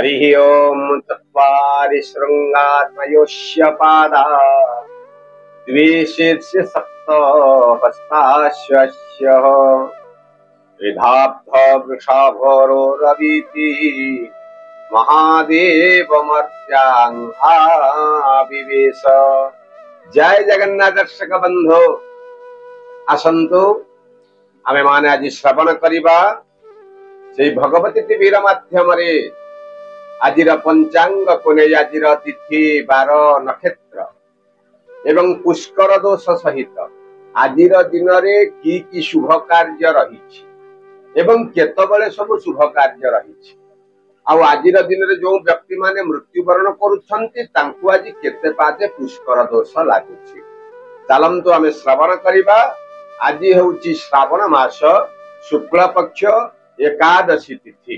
हरिः ओम चत्वारि शृङ्गात्मयोऽस्य पादाः द्वे शीर्षे सप्त हस्ताश्वस्य विधाब्ध वृषभरो रवीति महादेवमर्त्याङ्घाविवेश। जय जगन्नाथ दर्शक बंधु आसंतु आमे माने आज श्रवण करिबा से भगवती टीवीर माध्यम आज पंचांग को नहीं आज तिथि बार नक्षत्र एवं पुष्कर दोष सहित आज दिन में कि शुभ कार्य रही एवं केतबले सब शुभ कार्य रही आज दिन में जो व्यक्ति माने मृत्युवरण करुछंती तांकु आज केते पाते पुष्कर दोष लागुछि। चलंतु आमे श्रवण करिबा। आज होउछि श्रावण मास शुक्ल पक्ष एकादशी तिथि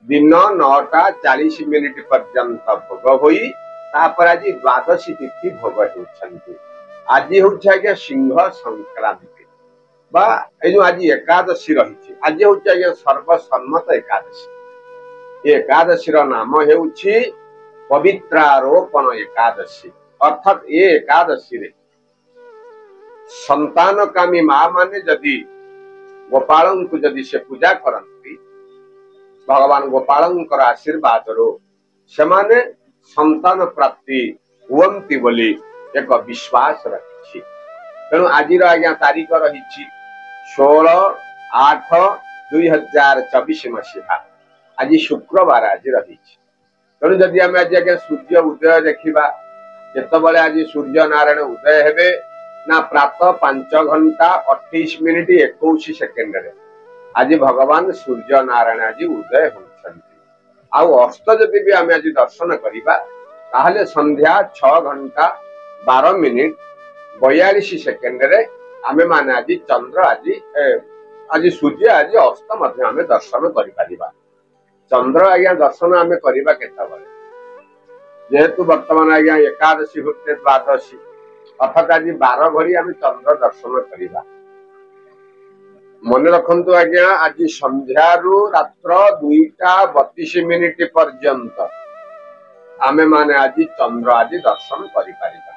दिन 9:40 पर्यंत भोग होई तापर आज द्वादशी तिथि भोग होउछंती। आज होउछि आज्ञा सिंह संक्रांति बा ए जो आज एकादशी रही आज होउछि आज्ञा सर्वसम्मत एकादशी। एकादशी रो नाम हेउछि पवित्रारोपण एकादशी। अर्थात ए एकादशी रे संतान कामी मां माने जदि गोपाल को जदि से पूजा करती भगवान गोपाल आशीर्वाद रो सेमाने संतान प्राप्ति हुअंती बोली एक विश्वास रही। तेणु आज आज्ञा तारीख रही 16/8/2024 मसीहा आज शुक्रवार आज रही। तेणु जदि आम आज आज्ञा सूर्य उदय देखा केतबले आज सूर्य नारायण उदय हेबे ना प्रातः 5:28:21 आज भगवान सूर्य नारायण आज उदय होउछंती। आउ अस्त जदि भी आम आज दर्शन करिबा ताहले संध्या 6:12:42 आमे माने आज चंद्र आज सूर्य आज अस्त मध्य आमे दर्शन करि परिबा। चंद्र आज्ञा दर्शन आमे करिबा केतबले जेहेतु वर्तमान आज्ञा एकादशी होते द्वादशी अर्थात आज 12 घड़ी आमे चंद्र दर्शन करिबा। मन रखंतु आज्ञा आज संध्या रात्र 2:32 पर्यंत आमे माने आज चंद्र आज दर्शन करि परिबा।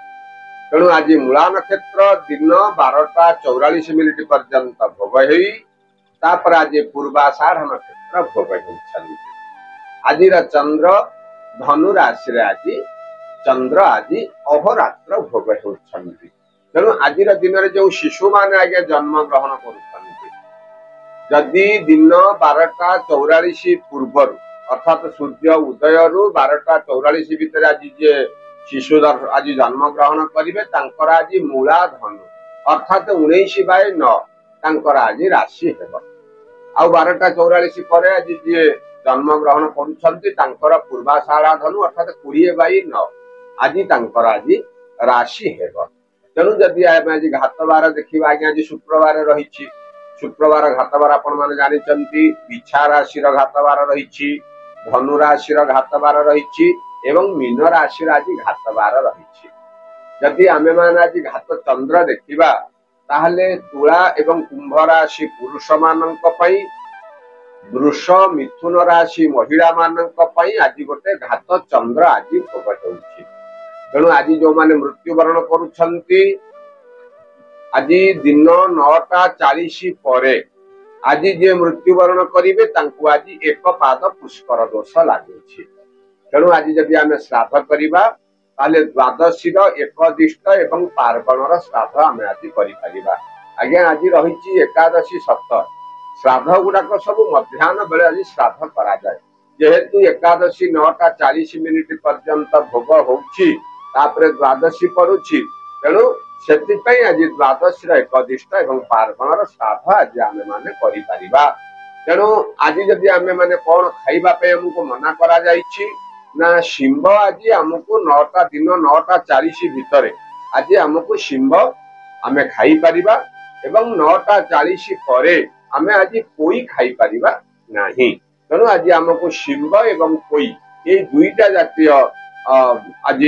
तेणु आज मूला नक्षत्र दिन 12:44 पर्यंत भोग होई तापर आज पूर्वाषाढ़ नक्षत्र भोग होउछंती। आज चंद्र धनु राशि रे आज चंद्र आज अहोरात्र भोग होउछंती। तेणु आज दिन में जो शिशु माने आगे जन्म ग्रहण करुछंती जदि दिन 12:44 पूर्वर अर्थात सूर्य उदय रु 12:44 भितर आज जे शिशु आज जन्म ग्रहण करिवे तांकर आज मूला धनु अर्थात 19/9 तांकर आज राशि हेबो। आ 12:44 पर आज जे जन्म ग्रहण करुछंती तांकर पूर्वाषाढ़ धनु अर्थात 20/9 आज तांकर आज राशि हेबो। तेणु जदि आज घातबार देखा आज्ञा आज शुक्रवार रही शुक्रवार घातबार आपण माने जानिचंती बिछा राशि घातबार रही धनु राशि घातबार रही एवं मीन राशि आज घातबार रही। जदि आमे माने आज घात चंद्र देखिबा ताहले तुला एवं कुंभ राशि पुरुष माननक पई वृष मिथुन राशि महिला माननक पई आज गोटे घात चंद्र आज भोग होउछि। तेणु आज जो माने मृत्युवरण करुछंती आज दिन 9:40 परे आज जे मृत्युवरण करिवे तांकु आज एक पाद पुष्कर दोष लागुछि। तेणु आज जदि आमे श्राद्ध करिबा ताले द्वादशी एकदिष्ट एवं पार्वणर श्राद्ध आमे आज करि परिबा। आज्ञा आज रहिछि एकादशी सप्ताह श्राद्ध गुडाक सब मध्याह्न बेले आज श्राद्ध करा जाय जेहेतु एकादशी 9:40 पर्यंत भोग होउछि तापरे द्वादशी पड़ुछि। तेणु सेतिपई आज द्वादशी एकदिष्ट एवं पार्वणर श्राद्ध आज आमे माने करि परिबा। तेणु आज जदि आमे माने कोन खाइबा पे हमको मना करा जाइछि ना शिंब आज हमको 9:40 भितरे आज हमको शिंब आमे खाई परिबा एवं 9:40 परे आमे आज पोई खाई परिबा नाही। तेणु आज हमको शिंब एवं पोई ये दुईटा जातीय आज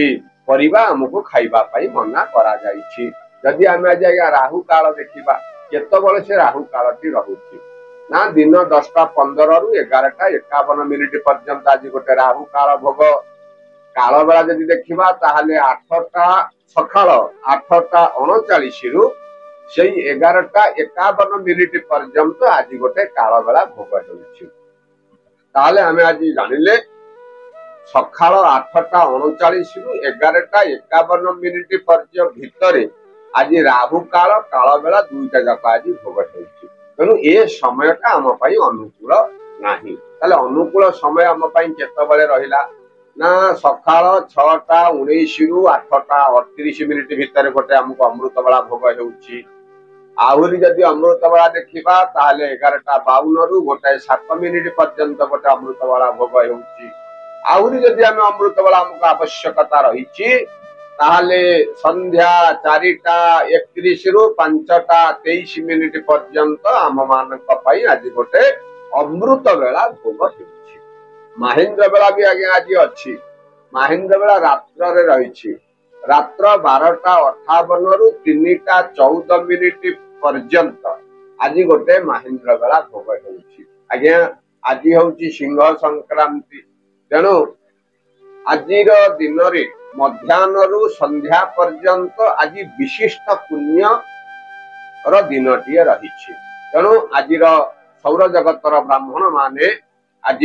परिबा हमको खाइबा पाई मना करा जाइछि। जदि आमे आज राहु काल देखिबा केतबले से राहु कालटी रहुछि ना दिन 10:15 रु 11:51 पर्यंत आज गोटे राहु काल भोग काल बेला जदि देखा ताहले 8टा सकाळ 8:39 रु से 11:51 पर्यंत आज गोटे काल बेला भोग होले आम आज जानिले सकाळ 8:39 रु 11:51 पर्यंत भितर आज राहु काल काल बेला दुईटा जाक आज भोग होती तेणु ए समयटा आम अनुकूल नहीं अनुकूल समय आम केतबले रहिला ना सकाळ 6:19 रु 8:38 भितर गोटे आमको अमृत बेला भोग होउची आहुरी जदि अमृत बेला देखा ताहले 11:52 रु 1:07 पर्यंत गोटे अमृत बेला भोग होउची आहुरी जदि आम अमृत बेला आमको आवश्यकता रही ताहले संध्या 4:31 रु 5:23 पर्यंत आम मानक आज गोटे अमृत बेला भोग होउची महेंद्र बेला भी आगे आज अच्छी महेंद्र बेला रात्र रही रात्र 12:58 रु 3:14 पर्यंत आज गोटे महेंद्र बेला भोग होउची आज्ञा आज होउची सिंह संक्रांति तेणु आज दिन मध्याह्न रु संध्या पर्यंत आज विशिष्ट पुण्य दिन टी रही तेणु आज सौर जगतर ब्राह्मण माने आज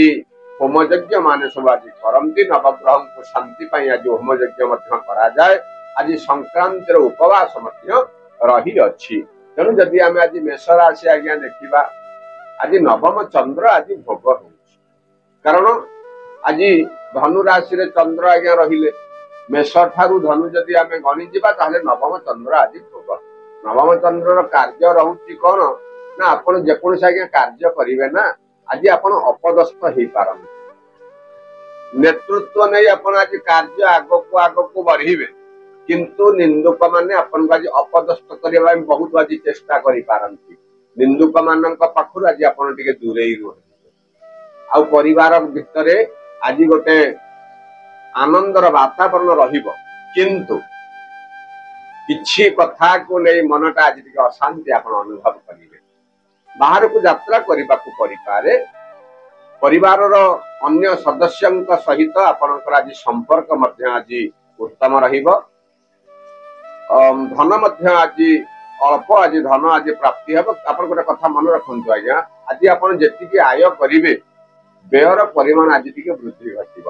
होम यज्ञ मान सब आज करती नवग्रह को शांति आज होम यज्ञ कराए आज संक्रांतिर उपवास रही अच्छी तेणु जदि आम आज मेष राशि आज्ञा देखा आज नवम चंद्र आज भोग हो कारण आज धनु राशि चंद्र आज्ञा रहिले मेष ठारू धनु जदि आम गणिजा ताहले नवम चंद्र आज भोग नवम चंद्र कार्य रहुची कौन ना आपण जेकोसी आज्ञा कार्य करेंगे ना आज आपण अपदस्थ हो पारंती नेतृत्व नहीं आपण आज कार्य आग को बढ़े किंतु निंदुक माने आपण आज अपदस्थ करने बहुत आज चेष्टा करि पारंती निंदुक मान पाखु आज आपण टिके दूरे रही परिवार भितर आज गोटे आनंदर वातावरण रहिबो किंतु किछि कथा को नहीं मनटा आज टिके अशांति आपण अनुभव करिवे बाहर को यात्रा करने को परिपारे परिवार अन्य सदस्यों सहित आपणकर आज संपर्क आज उत्तम रहिबो धन आज अल्प आज धन आज प्राप्ति हम आप गोटे कथा मन रखु आज्ञा आज आप जी आय करेंगे व्ययर परिमाण आज टी वृद्धि घटव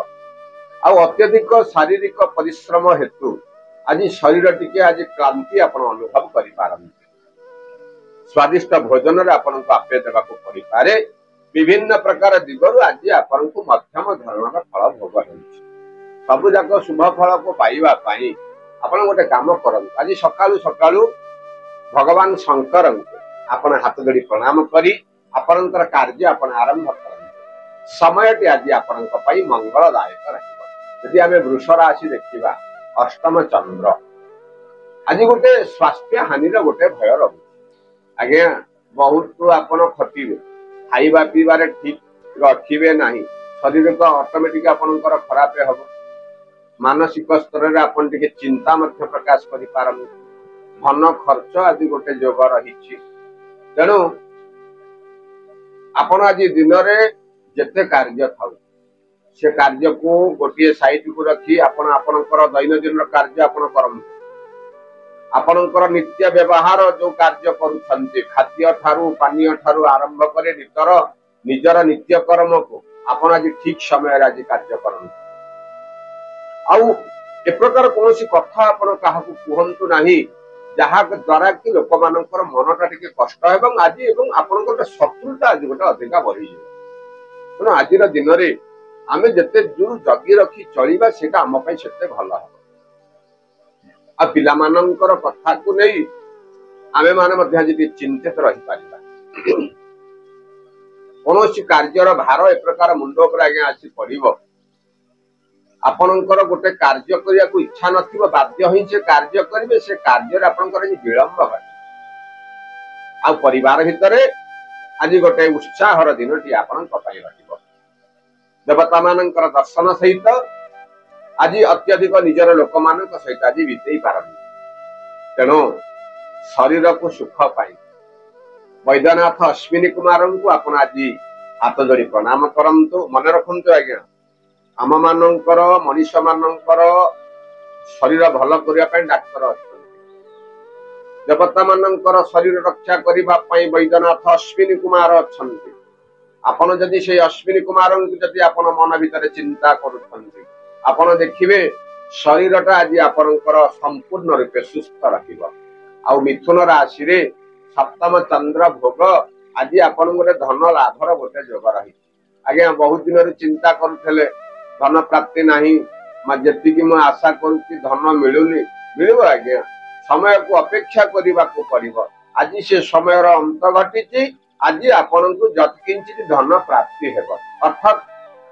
अत्यधिक शारीरिक परिश्रम हेतु आज शरीर टी आज क्लांति आप अनुभव करें स्वादिष्ट भोजन आपे देवा पड़े विभिन्न प्रकार दिगरु आज आपन को मध्यम धरण फल भोग सब जाक शुभ फल को पाइबा पाई आपण गोटे काम करंतु आज सकाळु सकाळु भगवान शंकर आपण हाथ जोड़ी प्रणाम करी आपनकर कार्य आपण आरंभ करंतु समयटी आज आपनक पई मंगलदायक रहिबो यदि आमे वृष राशि देखिबा अष्टम चंद्र आज गोटे स्वास्थ्य हानि रो गोटे भय रहू आज्ञा बहुत आपण खटिबे खाइबा पीबार ठीक रखिबे नहीं शरीर तो ऑटोमेटिक आपनकर खराब हम मानसिक स्तर रे आपन टिके चिंता मध्य प्रकाश करि पारम धन खर्च आदि गोटे जोग रही तेणु आपण आज दिन रे जेते कार्य थाउ से कार्य को गोटे साइड को रखी आपण आपनकर दैनंदिन कार्य आपण करम आपनकर नित्य व्यवहार जो कार्य करूछन्ते खाद्य ठारू पानीय ठारू आरंभ करे निजर नित्य कर्म को आपण आज ठीक समय आज कार्य करन ए प्रकार कौन कथा आपण काहाकू कहंतु नाही जहा द्वारा कि लोक मानकर मनटा टिके कष्ट एवं आज एवं आपनकर शत्रुता आज गोटे अधिका बढ़ी जाय आज दिन रे आमे जते दूर जगी रखी चलिबा सेटा हम पई सेते भल हो आ पिला मानकर कथा को नहीं आमे माने मध्य जदि चिंतित रही पारिबा कौन कार्यर भार ए प्रकार मुंड पर आगे आसी पड़ो आपणकर गोटे कार्य करने को इच्छा नथिबो बाध्य होई से कार्य करिवे से कार्य आपणकर विलंब हो आ परिवार भितर आज गोटे उत्साहर दिनटी आपणक पई रहिबो देवता मानकर दर्शन सहित आज अत्यधिक निजर लोक मान सहित आज बीतई पारती तेणु शरीर को सुख पाई वैद्यनाथ अश्विनी कुमार को आपण आज हाथ जोड़ी प्रणाम करंतु मन रखंतु आज्ञा आम मानकर मनीष मानकर शरीर भल करने डाक्तर अच्छा देवता मानकर शरीर रक्षा करने वैद्यनाथ अश्विनी कुमार अच्छा आपण जदि से अश्विनी कुमार जदि आपण मन भितर चिंता कर देखिए शरीर आज आपणकर संपूर्ण रूपे सुस्थ रहा मिथुन राशि रे सप्तम चंद्र भोग आज आपण गोटे धन लाभर गोटे जोग रही आज्ञा बहुत दिन चिंता करुले धन प्राप्ति नहीं जी आशा करुच्ची धन मिलूनी मिल आज्ञा समय को अपेक्षा करने को पड़ो आज से समय अंत घटी आज आपण को जतकिंचित धन प्राप्ति है अर्थात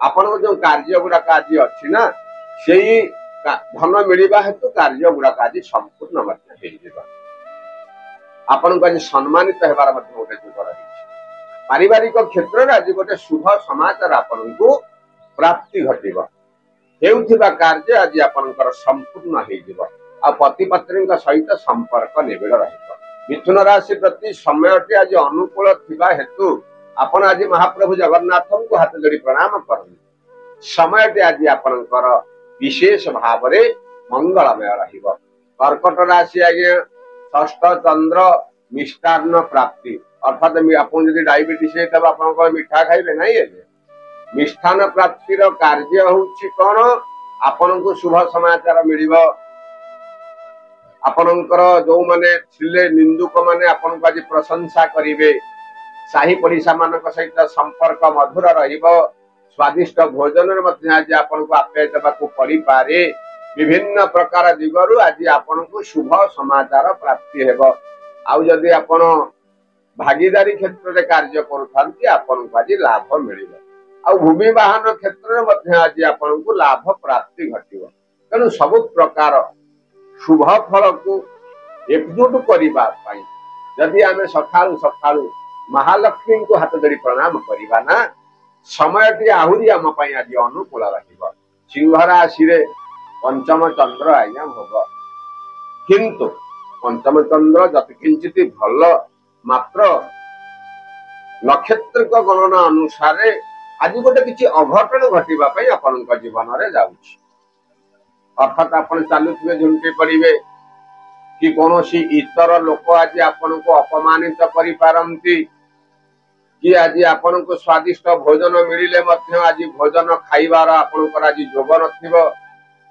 आपण जो कार्य गुड़ाक आज अच्छी ना से धन मिलवा हेतु कार्य गुड़ाक आज संपूर्ण आपण को आज सम्मानित होबार गोटे जुग रही पारिवारिक क्षेत्र में आज गोटे शुभ समाचार आपण को प्राप्ति घटिबा हेउथिबा कार्य आज आपनकर संपूर्ण हो पति पत्नी सहित संपर्क निबिड़ रहिबा मिथुन राशि प्रति समय आज अनुकूल थिबा हेतु आपण आज महाप्रभु जगन्नाथ को हाथ जोड़ी प्रणाम करनी समय आज आपनकर विशेष भाव में मंगलमय रहिबा कर्कट राशि आज्ञा षष्ठ चंद्र मिष्टान्न प्राप्ति अर्थात आपन जदि डायबिटीज है आप मिठा खाइबे नहीं है मिष्ठान प्राप्तिर कार्य होउछि कोन आपन को शुभ समाचार मिलिबो आपनकर जो माने थिले निंदुक माने आपन को आज प्रशंसा करिवे साही पड़िसा मानक सहित संपर्क मधुर रहिबो स्वादिष्ट भोजन मध्ये आज आपन को आप्यायित को पड़ी पारे विभिन्न प्रकार दिगरु आज आपन को शुभ समाचार प्राप्ति हेबो आउ जदि आपन भागीदारी क्षेत्र रे कार्य करूथांती आपन को आज लाभ मिलिबो आ भूमि वाहन क्षेत्र में आज आपन को लाभ प्राप्ति घटिबो तेणु सब प्रकार शुभ फल को एकजुट करने जदि आम सकालू सकालू महालक्ष्मी को हाथ जोड़ी प्रणाम करवा ना समय आहरी आम आज अनुकूल रहिबो सिंह राशि रे पंचम चंद्र आज्ञा भोग किंतु पंचम चंद्र जतकिंचित भल मात्र नक्षत्र गणना अनुसार आज गोटे किसी अघटन घटवाई आपण जीवन में जाऊँगी अर्थात आपण चलुवे झुंटी पड़े कि कौन इतर लोक आज आपण को अपमानित करि कि आज आपण को स्वादिष्ट भोजन मिले आज भोजन खाइबार आपणकर आज जोग न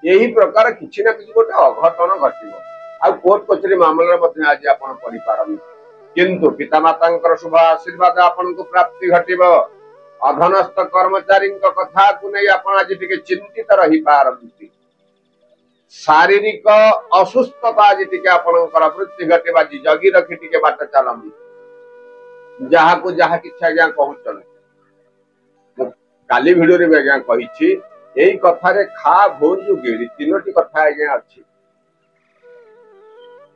यही प्रकार किसी ना किसी गोटे अघटन घटो आ कोर्ट कचेरी मामला आज आप पढ़ी पारती किंतु पितामाता शुभ आशीर्वाद आपण को प्राप्ति घटिबो अधनस्थ कर्मचारी कथा को नहीं आप आज टिके चिंतित रही पारती शारीरिक असुस्थता आज टिके आपणकर वृत्ति घटे जगी रखी टिके बाट चलती जहाँ को जहाँ किच्छा आज्ञा कहूचन काली भिडियो रे आज्ञा कहिछि एई कथा रे खा भोज गिरी तीनोटी कथा आज्ञा अछि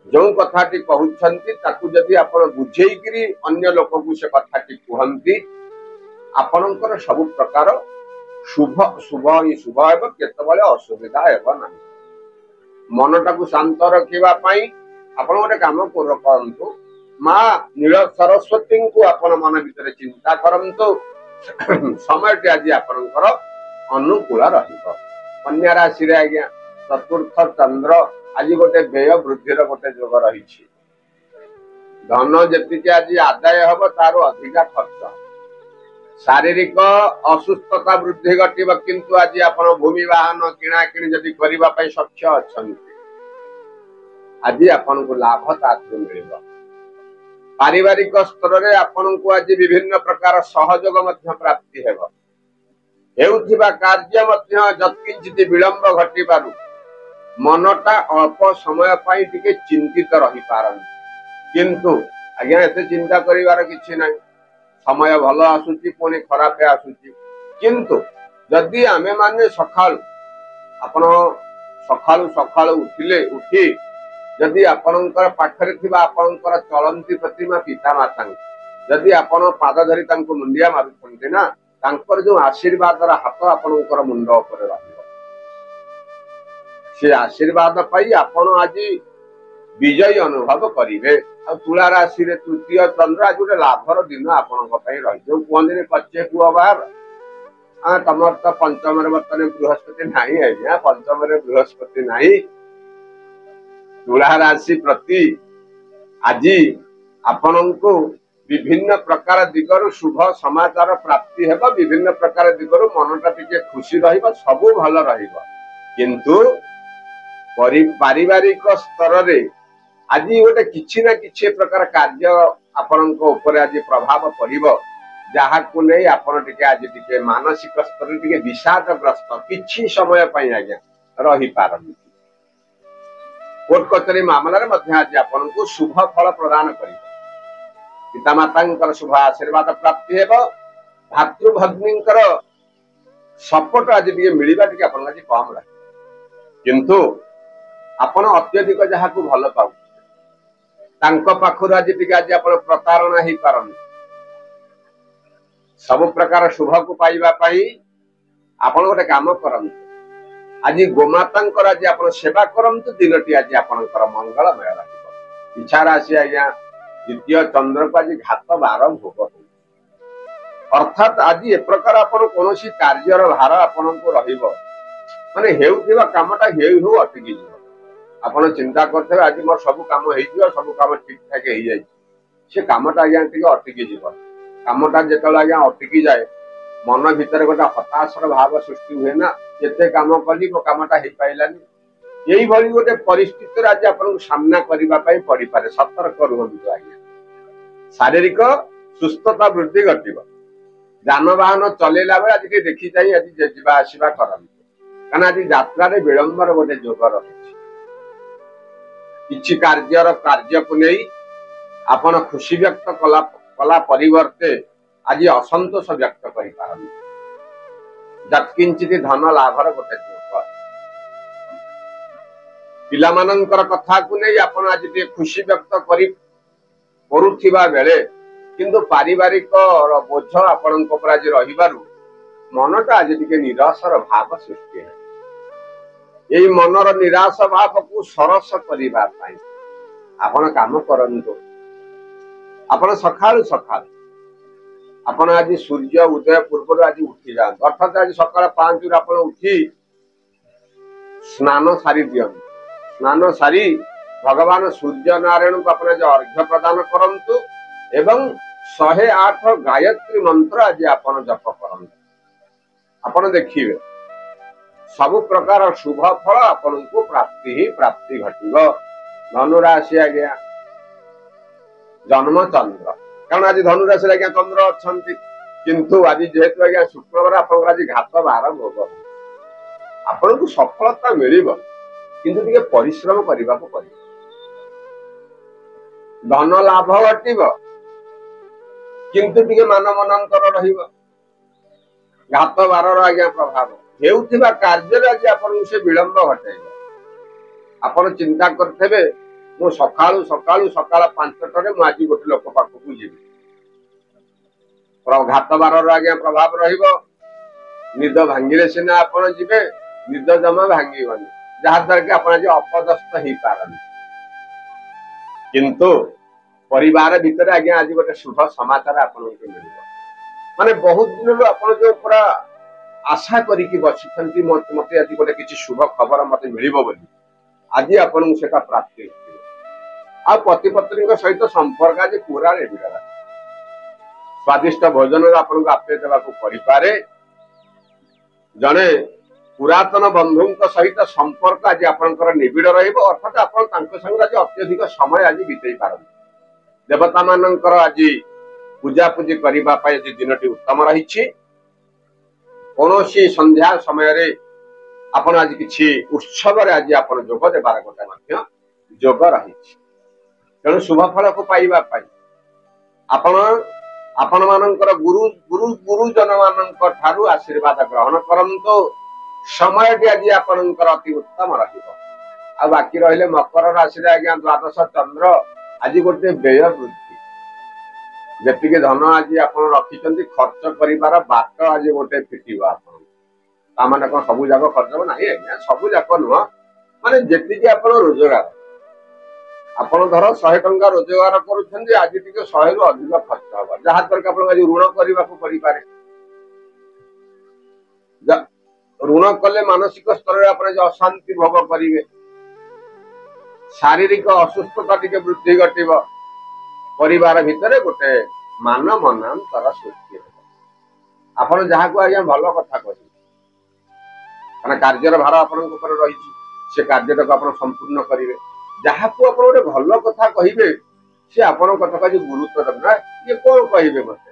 जो कथाटी कहउछंती ताकू जदि आपण बुझेइकरी अन्य लोक को से कथाटी कहंती आपणकर सब प्रकार शुभ शुभ ही शुभ हेब केतबेले असुविधा हेब नाही मनटा को शांत रखिबा पई आपण गोटे काम करंतु माँ नील सरस्वती को आपण मन भीतर चिंता करंतु समय आज आपणकर अनुकूल रहिबो कन्या राशि रे आज्ञा चतुर्थ चंद्र आज गोटे व्यय वृद्धि गोटे जोग रही धन जी आज आदाय हम तार अधिका खर्च शारीरिक असुस्थता वृद्धि घटव किंतु आज आप भूमि वाहन किणा कि जदि करने सक्षम अच्छा आज आपन को लाभ ताकू मिल पारिवारिक स्तर में आपन को आज विभिन्न प्रकार सहयोग प्राप्ति हेउथिबा कार्य जत्किंचित विलंब घटिबारु मनटा अल्प समय पाई टिके चिंतित रही पारन किंतु आज्ञा एते चिंता करिवार किछि नै समय भल आसुची पुणी खराब आसुची किंतु जदि आमे माने सखाल आपण सखाल सखाल उठिले उठी जदि आपणकर पाखरे थिबा आपणकर चलंती प्रतिमा पिता माता जदि आपण पाद धरी तांको मुंडिया मारुछन्ते ना तांकर जो आशीर्वाद हाथ आपणकर मुंड ऊपर रहिबो से आशीर्वाद पाई आपण आज विजय अनुभव करिवे तुला राशि तृतीय चंद्र आज गोटे लाभर दिन आपण रही जो कहते कच्चे पुआ बाहर तुम तो पंचम बर्तमान बृहस्पति नहीं आज्ञा पंचम बृहस्पति नहीं तुला राशि प्रति आज आपण को विभिन्न प्रकार दिगरु शुभ समाचार प्राप्ति हेबा विभिन्न प्रकार दिगरु मनटा टिके खुशी रहिबा सबु भल रहिबा किंतु पारिवारिक स्तर रे आज गोटे किछि ना किछि प्रकार कार्य आपण को ऊपर आज प्रभाव पड़िबो जहा को नहीं आपण टिके आज टिके मानसिक स्तर टिके विषादग्रस्त किछि समय पई आज्ञा रही पारन कोर्ट कचेरी मामला रे मध्य आज आपण को शुभ फल प्रदान करिबो पितामाता शुभ आशीर्वाद प्राप्ति हेब भातृभग्नी सपोर्ट आज मिलवा आज कम रहे किंतु आपण अत्यधिक जहाँ को भल पाऊ पाखु आज आज आप प्रतारणा ही पारन सब प्रकार शुभ को पाइबा आपण गोटे काम करंतु आज गोमाता आज आप सेवा करंतु दिनटी आज आपणकर मंगलमय रहिबो इच्छा राशि आज्ञा द्वितीय चंद्र को आज घात बार भोग अर्थात आज ए प्रकार आपण कौन कार्यर भार आपण को रहिबो माने हेउथिबा कामटा हेउ अटकी जीव आपण चिंता करथे आज मोर सब काम हो सब काम ठीक ठाक हो जाए से कामटा आज्ञा टिके अटकी जीव कामटा जेतला आज्ञा अटकी जाए मन भीतर गोटा हताशर भाव सृष्टि हुए ना एते काम कली मो कामटा हे पाइलानी यही भली गोटे परिस्थिति आज आपन सामना करबा पई पड़ी पारे सतर्क रहंतु आज्ञा शारीरिक सुस्थता वृद्धि घटिबो जानवाहन चलेला बेला आज के देखि जाई आज जीवा आसीबा करंतु काना आज यात्रा रे विलंबर गोटे जोग रही किछि कार्य को नहीं आपण खुशी व्यक्त कला परिवर्ते आज असंतोष व्यक्त करि पारन जत्किंचित धन लाभर गोटे जोग पिला मानकर कथा को नहीं आपण आज के खुशी व्यक्त करुथिबा बेले किंतु पारिवारिक बोझ आपण आज रहिबारु मनटा आज टिके निराशर भाव सृष्टि है यही मनर निराश भाव को सरस करिबा पई आपण काम करंतु आपण सखाळु आपण आज सूर्य उदय पूर्व आज उठी जा अर्थात आज सकाळ 5 रु आपण उठी स्नान सारी दियन स्नान सारी भगवान सूर्य नारायण को अपने अर्घ्य प्रदान करंतु एवं 108 गायत्री मंत्र आज आपण जप करंतु आपण देखिबे सब प्रकार शुभ फल आपण को प्राप्ति ही प्राप्ति घटिबो धनु राशि आ गया जन्म चंद्र कारण आज धनु राशि आज्ञा चंद्र अछंती किंतु आज जेहेतु आज्ञा शुक्रवार आपण आज घात बार भोग आपण को सफलता मिलिबो किंतु टिके परिश्रम करबा को पड़िबो धन लाभ घटिबो किंतु टिके मान मनांतर रहिबो घात बारर आज्ञा प्रभाव हेउथिबा कार्य आज आपण से विलंब घटाइबो आपण चिंता करथेबे मो सकाळु सकाळ 5टारे मु आज गोटे लोक पाखकु जेबी घात बारर आज्ञा प्रभाव रहिबो निद भांगिले सिना आपण जिबे निद जमा भांगिबनी जहा द्वारा कि आपण आज अपदस्थ ही पारन किंतु परिवार भीतर आज्ञा आज गोटे शुभ समाचार आपण को मिलिबो माने बहुत दिन आपण जो पूरा आशा करिकी बसिथंती मते आज गोटे किछि शुभ खबर मते मिलिबो बोली आज आपण सेटा प्राप्ति आ पति पत्नी सहित संपर्क आज पूरा रेबिड़ा स्वादिष्ट भोजन आपण को आपे देवा को पड़ी पारे जने पुरातन बंधु सहित संपर्क आज आपनकर निबिड़ रहिबो अर्थात आपण तांको संग आज अत्यधिक समय आज बितेई पारन देवता मानकर आज पूजा पूजी करबा पय आज दिनटी उत्तम रहिछि कोनोसी संध्या समय रे आपण आज किछि उत्सव रे आज आपण जोग देबार गोटे मध्य जोग रहिछि तेणु शुभ फल को पाइबा पय आपण मानकर गुरुजन मानकर ठारू आशीर्वाद ग्रहण करंतो समय आज आपणकर अति उत्तम रहिबो आ बाकी रहिले मकर राशि रे आज्ञा द्वादश चंद्र आज गोटे व्यय वृद्धि जेतिके धन आज आपण रखिचंती खर्च करिवार बाट आज गोटे फिटिबो आपण ता माने कोन सबु जाक खर्च हो नाही आज्ञा सबु जाक नुह माने जेतिके आपण रोजगार ଆପଣ ଧର 100 ଟଙ୍କା ରୋଜଗାର କରୁଛନ୍ତି, ଆଜି ଟିକେ 100 ରୁ ଅଧିକ ଖର୍ଚ୍ଚ ହବ, ଯାହା ଦ୍ୱାରା ଆପଣଙ୍କୁ ଆଜି ଋଣ କରିବାକୁ ପଡିପାରେ। ଋଣ କଲେ ମାନସିକ ସ୍ତରରେ ଆପଣ ଅଶାନ୍ତି ଭୋଗ କରିବେ, ଶାରୀରିକ ଅସୁସ୍ଥତା ଟିକେ ବୃଦ୍ଧି ଘଟିବ, ପରିବାର ଭିତରେ ଗୋଟେ ମାନ ମନାନ୍ତର ସୃଷ୍ଟି ହେବ। ଆପଣ ଯାହାକୁ ଆଜ୍ଞା ଭଲ କଥା କହିବେ, କାରଣ କାର୍ଯ୍ୟର ଭାର ଆପଣଙ୍କ ଉପରେ ରହିଛି, ସେ କାର୍ଯ୍ୟଟାକୁ ଆପଣ ସମ୍ପୂର୍ଣ୍ଣ କରିବେ। ଯାହାକୁ ଆପଣ ଗୋଟେ ଭଲ କଥା କହିବେ, ସେ ଆପଣଙ୍କ କଥାକୁ ଆଜି ଗୁରୁତ୍ୱ ଦେବେ ନା, ଇଏ କଣ କହିବେ ମତେ,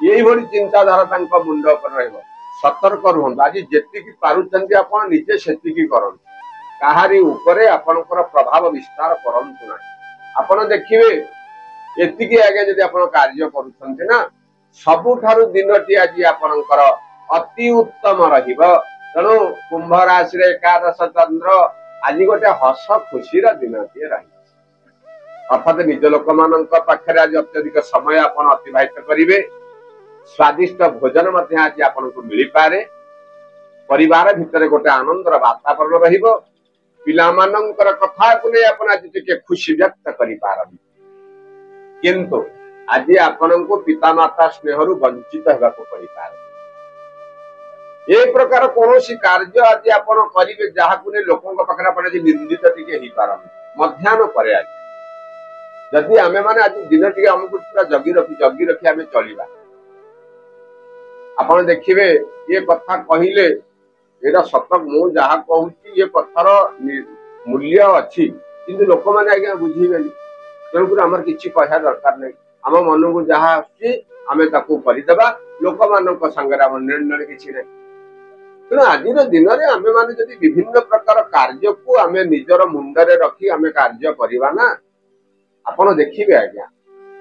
ଏଇଭଳି ଚିନ୍ତାଧାରା ତାଙ୍କ ମୁଣ୍ଡ ଉପରେ ରହିବ। ସତର୍କ ରୁହନ୍ତୁ, ଆଜି ଯେତିକି ପାରୁଛନ୍ତି ଆପଣ ନିଜେ ସେତିକି କରନ୍ତୁ, କାହାରି ଉପରେ ଆପଣଙ୍କର ପ୍ରଭାବ ବିସ୍ତାର କରନ୍ତୁ ନାହିଁ। ଆପଣ ଦେଖିବେ ଏତିକି ଆଜ୍ଞା ଯଦି ଆପଣ କାର୍ଯ୍ୟ କରୁଛନ୍ତି ନା, ସବୁଠାରୁ ଦିନଟି ଆଜି ଆପଣଙ୍କର ଅତି ଉତ୍ତମ ରହିବ। ତେଣୁ କୁମ୍ଭ ରାଶିରେ ଏକାଦଶ ଚନ୍ଦ୍ର, ଆଜି ଗୋଟେ ହସ ଖୁସିର ଦିନଟିଏ ରହିଛି। ଅର୍ଥାତ ନିଜ ଲୋକମାନଙ୍କ ପାଖରେ ଆଜି ଅତ୍ୟଧିକ ସମୟ ଆପଣ ଅତିବାହିତ କରିବେ, ସ୍ୱାଦିଷ୍ଟ ଭୋଜନ ମଧ୍ୟ ଆଜି ଆପଣଙ୍କୁ ମିଳିପାରେ, ପରିବାର ଭିତରେ ଗୋଟେ ଆନନ୍ଦର ବାତାବରଣ ରହିବ, ପିଲାମାନଙ୍କର କଥାକୁ ନେଇ ଆପଣ ଆଜି ଟିକେ ଖୁସି ବ୍ୟକ୍ତ କରିପାରନ୍ତି। କିନ୍ତୁ ଆଜି ଆପଣଙ୍କୁ ପିତାମାତା ସ୍ନେହରୁ ବଞ୍ଚିତ ହେବାକୁ ପଡିପାରେ। ଏ ପ୍ରକାର କୌଣସି କାର୍ଯ୍ୟ ଆଜି ଆପଣ କରିବେ ଯାହାକୁ ନେଇ ଲୋକଙ୍କ ପାଖରେ ଆପଣ ଆଜି ନିନ୍ଦିତ ଟିକେ ହେଇପାରନ୍ତି। ମଧ୍ୟାହ୍ନ ପରେ ଆଜି ଯଦି ଆମେ ମାନେ ଆଜି ଦିନ ଟିକେ ଆମକୁ ପୁରା ଜଗି ରଖି ଆମେ ଚଳିବା, ଆପଣ ଦେଖିବେ ଏ କଥା କହିଲେ ଏଇଟା ସତ, ମୁଁ ଯାହା କହୁଛି ଏ କଥାର ମୂଲ୍ୟ ଅଛି, କିନ୍ତୁ ଲୋକମାନେ ଆଜ୍ଞା ବୁଝିବେନି। ତେଣୁକରି ଆମର କିଛି କହିବା ଦରକାର ନାହିଁ, ଆମ ମନକୁ ଯାହା ଆସୁଛି ଆମେ ତାକୁ କରିଦେବା, ଲୋକମାନଙ୍କ ସାଙ୍ଗରେ ଆମ ନିର୍ଣ୍ଣୟ କିଛି ନାହିଁ। ତେଣୁ ଆଜିର ଦିନରେ ଆମେ ମାନେ ଯଦି ବିଭିନ୍ନ ପ୍ରକାର କାର୍ଯ୍ୟକୁ ଆମେ ନିଜର ମୁଣ୍ଡରେ ରଖି ଆମେ କାର୍ଯ୍ୟ କରିବା ନା, ଆପଣ ଦେଖିବେ ଆଜ୍ଞା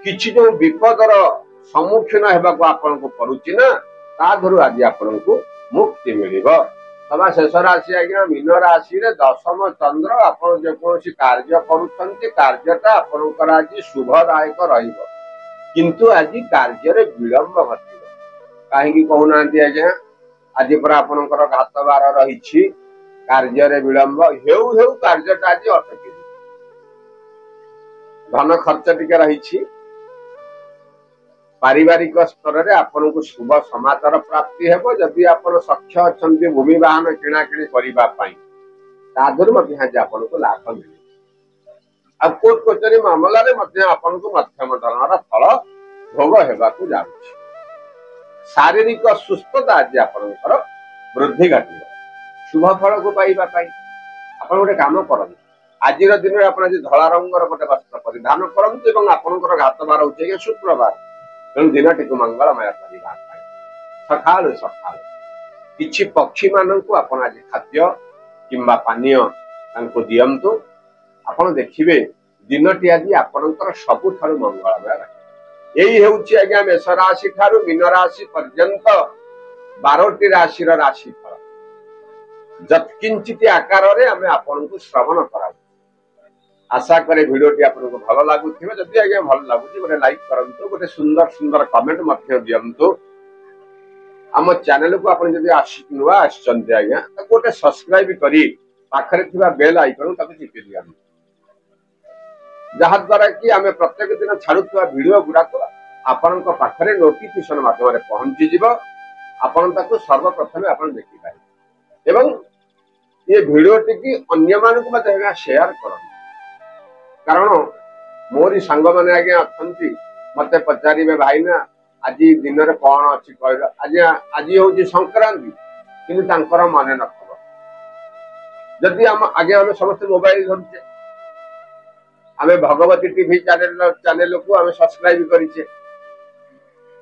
କିଛି ଯୋଉ ବିପଦର ସମ୍ମୁଖୀନ ହେବାକୁ ଆପଣଙ୍କୁ ପଡୁଛି ନା, ତା ଧରୁ ଆଜି ଆପଣଙ୍କୁ ମୁକ୍ତି ମିଳିବ। ସଭା ଶେଷ ରାଶି ଆଜ୍ଞା ମୀନ ରାଶିରେ ଦଶମ ଚନ୍ଦ୍ର, ଆପଣ ଯେକୌଣସି କାର୍ଯ୍ୟ କରୁଛନ୍ତି କାର୍ଯ୍ୟଟା ଆପଣଙ୍କର ଆଜି ଶୁଭଦାୟକ ରହିବ, କିନ୍ତୁ ଆଜି କାର୍ଯ୍ୟରେ ବିଳମ୍ବ ଘଟିବ। କାହିଁକି କହୁନାହାନ୍ତି ଆଜ୍ଞା, ଆଜି ପରା ଆପଣଙ୍କର ଘାତ ବାର ରହିଛି, କାର୍ଯ୍ୟରେ ବିଳମ୍ବ ହେଉ ହେଉ କାର୍ଯ୍ୟଟା ଆଜି ଅଟକି, ଧନ ଖର୍ଚ୍ଚ ଟିକେ ରହିଛି, ପାରିବାରିକ ସ୍ତରରେ ଆପଣଙ୍କୁ ଶୁଭ ସମାଚାର ପ୍ରାପ୍ତି ହେବ। ଯଦି ଆପଣ ସକ୍ଷ ଅଛନ୍ତି ଭୂମି ବାହନ କିଣାକିଣି କରିବା ପାଇଁ, ତା ଦେହରୁ ମଧ୍ୟ ଆଜି ଆପଣଙ୍କୁ ଲାଭ ମିଳିବ। ଆଉ କୋର୍ଟ କଚେରୀ ମାମଲାରେ ମଧ୍ୟ ଆପଣଙ୍କୁ ମଧ୍ୟମ ଧରଣର ଫଳ ଭୋଗ ହେବାକୁ ଯାଉଛି। ଶାରୀରିକ ସୁସ୍ଥତା ଆଜି ଆପଣଙ୍କର ବୃଦ୍ଧି ଘଟିବ। ଶୁଭ ଫଳକୁ ପାଇବା ପାଇଁ ଆପଣ ଗୋଟେ କାମ କରନ୍ତୁ, ଆଜିର ଦିନରେ ଆପଣ ଆଜି ଧଳା ରଙ୍ଗର ଗୋଟେ ବସ୍ତ୍ର ପରିଧାନ କରନ୍ତୁ ଏବଂ ଆପଣଙ୍କର ଘାତ ବାର ହଉଛି ଆଜ୍ଞା ଶୁକ୍ରବାର, ତେଣୁ ଦିନଟିକୁ ମଙ୍ଗଳମୟ କରିବା ପାଇଁ ସକାଳୁ କିଛି ପକ୍ଷୀ ମାନଙ୍କୁ ଆପଣ ଆଜି ଖାଦ୍ୟ କିମ୍ବା ପାନୀୟ ତାଙ୍କୁ ଦିଅନ୍ତୁ। ଆପଣ ଦେଖିବେ ଦିନଟି ଆଜି ଆପଣଙ୍କର ସବୁଠାରୁ ମଙ୍ଗଳମୟ ରହିବ। ଏଇ ହେଉଛି ଆଜ୍ଞା ମେଷ ରାଶି ଠାରୁ ମୀନ ରାଶି ପର୍ଯ୍ୟନ୍ତ 12ଟି ରାଶିର ରାଶିଫଳ ଯତ୍କିଞ୍ଚିତ ଆକାରରେ ଆମେ ଆପଣଙ୍କୁ ଶ୍ରବଣ କରାଉ। ଆଶା କରେ ଭିଡିଓଟି ଆପଣଙ୍କୁ ଭଲ ଲାଗୁଥିବ। ଯଦି ଆଜ୍ଞା ଭଲ ଲାଗୁଛି ଗୋଟେ ଲାଇକ୍ କରନ୍ତୁ, ଗୋଟେ ସୁନ୍ଦର କମେଣ୍ଟ ମଧ୍ୟ ଦିଅନ୍ତୁ। ଆମ ଚ୍ୟାନେଲକୁ ଆପଣ ଯଦି ନୂଆ ଆସିଛନ୍ତି ଆଜ୍ଞା, ତାକୁ ଗୋଟେ ସବସ୍କ୍ରାଇବ କରି ପାଖରେ ଥିବା ବେଲ ଆଇକନ ତାକୁ ଚିପି ଦିଅନ୍ତୁ, ଯାହାଦ୍ୱାରା କି ଆମେ ପ୍ରତ୍ୟେକ ଦିନ ଛାଡୁଥିବା ଭିଡିଓ ଗୁଡାକ ଆପଣଙ୍କ ପାଖରେ ନୋଟିଫିକେସନ ମାଧ୍ୟମରେ ପହଞ୍ଚିଯିବ। ଆପଣ ତାକୁ ସର୍ବପ୍ରଥମେ ଆପଣ ଦେଖିପାରିବେ ଏବଂ ଏ ଭିଡିଓଟିକି ଅନ୍ୟମାନଙ୍କୁ ମଧ୍ୟ ସେୟାର କରନ୍ତୁ। କାରଣ ମୋରି ସାଙ୍ଗମାନେ ଆଜ୍ଞା ଅଛନ୍ତି, ମତେ ପଚାରିବେ ଭାଇନା ଆଜି ଦିନରେ କଣ ଅଛି କହିଲ। ଆଜି ହଉଛି ସଂକ୍ରାନ୍ତି, କିନ୍ତୁ ତାଙ୍କର ମନେ ନଥିବ। ଯଦି ଆଜ୍ଞା ଆମେ ସମସ୍ତେ ମୋବାଇଲ ଧରୁଛେ, ଆମେ ଭଗବତୀ ଟିଭି ଚ୍ୟାନେଲକୁ ଆମେ ସବସ୍କ୍ରାଇବ କରିଛେ,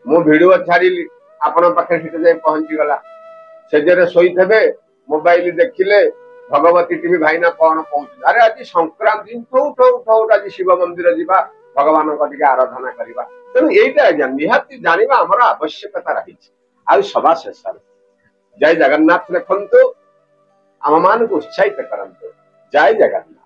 ମୁଁ ଭିଡିଓ ଛାଡିଲି ଆପଣଙ୍କ ପାଖରେ ସେଟା ଯାଇ ପହଞ୍ଚିଗଲା, ସେଜରେ ଶୋଇଥିବେ ମୋବାଇଲ ଦେଖିଲେ ଭଗବତୀ ଟିଭି ଭାଇନା କଣ କହୁଛନ୍ତି, ଆରେ ଆଜି ସଂକ୍ରାନ୍ତି, ଉଠ ଆଜି ଶିବ ମନ୍ଦିର ଯିବା, ଭଗବାନଙ୍କ ଟିକେ ଆରାଧନା କରିବା। ତେଣୁ ଏଇଟା ଆଜ୍ଞା ନିହାତି ଜାଣିବା ଆମର ଆବଶ୍ୟକତା ରହିଛି। ଆଉ ସଭା ଶେଷରେ ଜୟ ଜଗନ୍ନାଥ ଲେଖନ୍ତୁ, ଆମ ମାନଙ୍କୁ ଉତ୍ସାହିତ କରନ୍ତୁ। ଜୟ ଜଗନ୍ନାଥ।